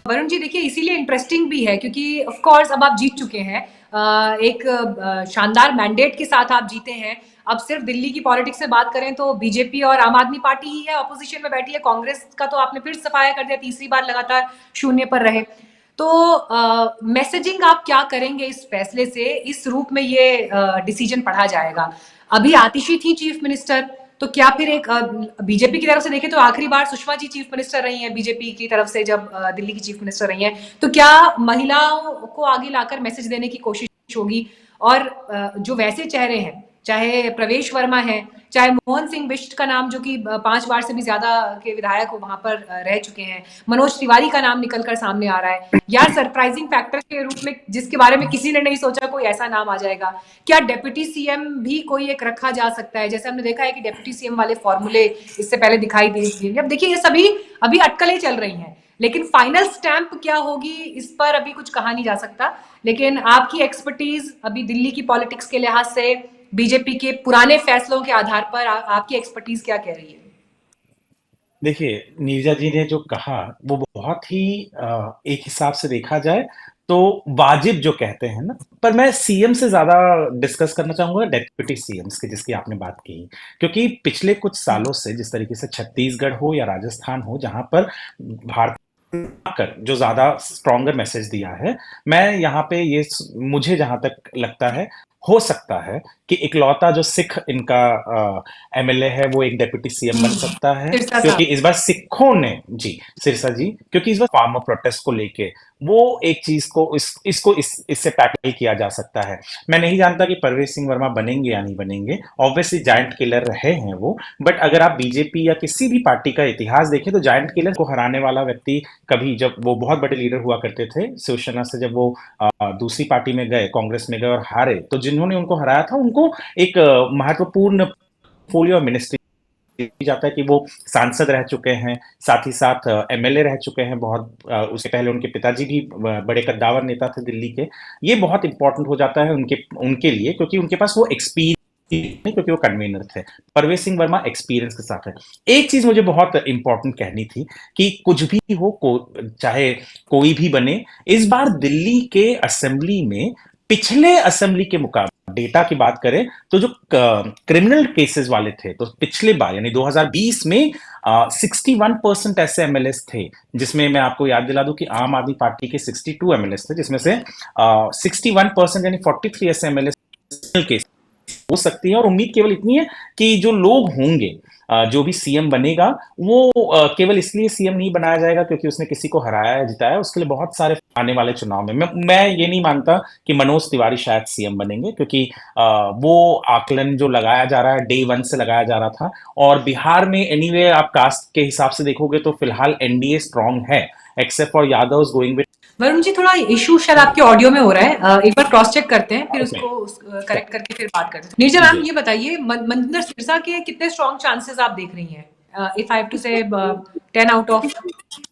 वरुण जी देखिए इसीलिए इंटरेस्टिंग भी है क्योंकि ऑफ कोर्स अब आप जीत चुके हैं। एक शानदार मैंडेट के साथ आप जीते हैं। अब सिर्फ दिल्ली की पॉलिटिक्स से बात करें तो बीजेपी और आम आदमी पार्टी ही है ऑपोजिशन में बैठी है। कांग्रेस का तो आपने फिर सफाया कर दिया, तीसरी बार लगातार शून्य पर रहे। तो मैसेजिंग आप क्या करेंगे इस फैसले से, इस रूप में ये डिसीजन पढ़ा जाएगा? अभी आतिशी थी चीफ मिनिस्टर, तो क्या फिर एक बीजेपी की तरफ से देखें तो आखिरी बार सुषमा जी चीफ मिनिस्टर रही हैं बीजेपी की तरफ से जब दिल्ली की चीफ मिनिस्टर रही हैं, तो क्या महिलाओं को आगे लाकर मैसेज देने की कोशिश होगी? और जो वैसे चेहरे हैं, चाहे प्रवेश वर्मा है, चाहे मोहन सिंह बिष्ट का नाम जो कि 5 बार से भी ज्यादा के विधायक वहां पर रह चुके हैं, मनोज तिवारी का नाम निकलकर सामने आ रहा है, यार सरप्राइजिंग फैक्टर के रूप में जिसके बारे में किसी ने नहीं सोचा कोई ऐसा नाम आ जाएगा। क्या डेप्यूटी सीएम भी कोई एक रखा जा सकता है? जैसे हमने देखा है कि डेप्यूटी सीएम वाले फॉर्मूले इससे पहले दिखाई दिए। अब देखिए ये सभी अभी अटकलें चल रही हैं, लेकिन फाइनल स्टैंप क्या होगी इस पर अभी कुछ कहा नहीं जा सकता। लेकिन आपकी एक्सपर्टीज अभी दिल्ली की पॉलिटिक्स के लिहाज से, बीजेपी के पुराने फैसलों के आधार पर आपकी एक्सपर्टीज क्या कह रही है? देखिए, नीरजा जी ने जो कहा वो बहुत ही एक हिसाब से देखा जाए तो वाजिब जो कहते हैं ना, पर मैं सीएम से ज्यादा डिस्कस करना चाहूंगा डेप्यूटी सीएम्स की जिसकी आपने बात की। क्योंकि पिछले कुछ सालों से जिस तरीके से छत्तीसगढ़ हो या राजस्थान हो जहां पर भारत कर जो ज्यादा स्ट्रॉन्गर मैसेज दिया है, मैं यहाँ पे ये मुझे जहां तक लगता है हो सकता है कि इकलौता जो सिख इनका एमएलए है वो एक डेप्यूटी सीएम बन सकता है, सिरसा क्योंकि साहब। इस बार सिखों ने जी सिरसा जी, क्योंकि इस बार फार्मर प्रोटेस्ट को लेके वो एक चीज को इससे टैकल किया जा सकता है। मैं नहीं जानता कि परवेज सिंह वर्मा बनेंगे या नहीं बनेंगे, ऑब्वियसली जायंट किलर रहे हैं वो, बट अगर आप बीजेपी या किसी भी पार्टी का इतिहास देखें तो जायंट किलर को हराने वाला व्यक्ति कभी, जब वो बहुत बड़े लीडर हुआ करते थे शिवसेना से, जब वो दूसरी पार्टी में गए, कांग्रेस में गए और हारे, तो जिन्होंने उनको हराया था उनको एक महत्वपूर्ण पोर्टफोलियो मिनिस्ट्री जाता है कि वो सांसद रह चुके हैं, साथ ही साथ एमएलए रह चुके हैं बहुत, उससे पहले उनके पिताजी भी बड़े कद्दावर नेता थे दिल्ली के। ये बहुत इंपॉर्टेंट हो जाता है उनके उनके लिए, क्योंकि उनके पास वो एक्सपीरियंस नहीं, क्योंकि वो कन्वीनर थे। परवेज सिंह वर्मा एक्सपीरियंस के साथ है। एक चीज मुझे बहुत इंपॉर्टेंट कहनी थी कि कुछ भी हो चाहे कोई भी बने, इस बार दिल्ली के असेंबली में पिछले असेंबली के मुकाबले डेटा की बात करें तो जो क्रिमिनल केसेस वाले थे, तो पिछले बार यानी 2020 में 61% ऐसे एमएलएस थे, जिसमें मैं आपको याद दिला दूं कि आम आदमी पार्टी के 62 एमएलएस थे, जिसमें से 61% यानी 43 ऐसे एमएलएस केस हो सकती है। और उम्मीद केवल इतनी है कि जो लोग होंगे, जो भी सीएम बनेगा वो केवल इसलिए सीएम नहीं बनाया जाएगा क्योंकि उसने किसी को हराया है जिताया, उसके लिए बहुत सारे आने वाले चुनाव में मैं ये नहीं मानता कि मनोज तिवारी शायद सीएम बनेंगे, क्योंकि वो आकलन जो लगाया जा रहा है डे वन से लगाया जा रहा था। और बिहार में एनीवे आप कास्ट के हिसाब से देखोगे तो फिलहाल एनडीए स्ट्रांग है, except for Yadav going with. Varun ji थोड़ा इशू शायद आपके ऑडियो में हो रहा है, एक बार क्रॉस चेक करते हैं फिर उसको करेक्ट करके फिर बात करते हैं। नीरजा मैम जी ये बताइए, मनजिंदर सिरसा के कितने स्ट्रॉन्ग चांसेस आप देख रही हैं? इफ आई हैव टू से 10 आउट ऑफ।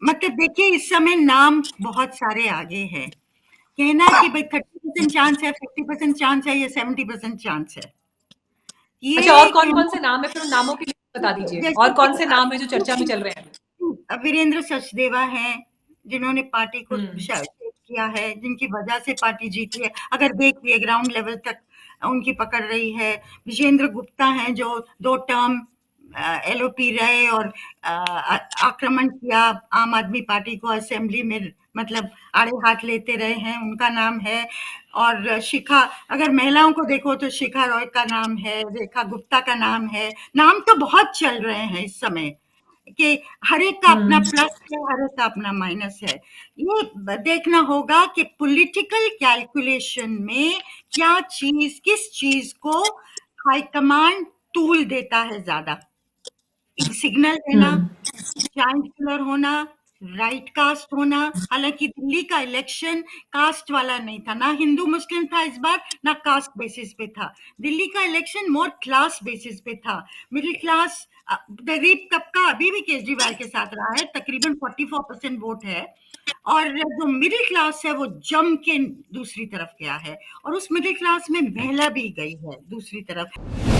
मतलब देखिए इस समय नाम बहुत सारे आगे हैं। कहना कि भाई 30% चांस है, 50% चांस है, या 70% चांस है, अच्छा, ये और कौन कौन कहना। से नाम है फिर उन नामों की लिस्ट बता दीजिए, जैसे और कि कौन से नाम है जो चर्चा में चल रहे हैं? वीरेंद्र सचदेवा हैं, जिन्होंने पार्टी को हम्म। शेप किया है, जिनकी वजह से पार्टी जीती है। अगर देखिए ग्राउंड लेवल तक उनकी पकड़ रही है। विजेंद्र गुप्ता हैं जो 2 टर्म एलओपी रहे और आक्रमण किया आम आदमी पार्टी को असेंबली में, मतलब आड़े हाथ लेते रहे हैं, उनका नाम है। और शिखा, अगर महिलाओं को देखो तो शिखा रॉय का नाम है, रेखा गुप्ता का नाम है। नाम तो बहुत चल रहे हैं इस समय कि हर एक का अपना प्लस है, हर एक का अपना माइनस है। ये देखना होगा कि पॉलिटिकल कैलकुलेशन में क्या चीज, किस चीज को हाईकमांड तूल देता है ज्यादा। एक सिग्नल देना, जायंट किलर होना, राइट कास्ट होना। हालांकि दिल्ली का इलेक्शन कास्ट वाला नहीं था, ना हिंदू मुस्लिम था इस बार, ना कास्ट बेसिस पे था। दिल्ली का इलेक्शन मोर क्लास बेसिस पे था। मिडिल क्लास, गरीब तबका अभी भी केजरीवाल के साथ रहा है, तकरीबन 44% वोट है। और जो मिडिल क्लास है वो जम के दूसरी तरफ गया है, और उस मिडिल क्लास में महिला भी गई है दूसरी तरफ।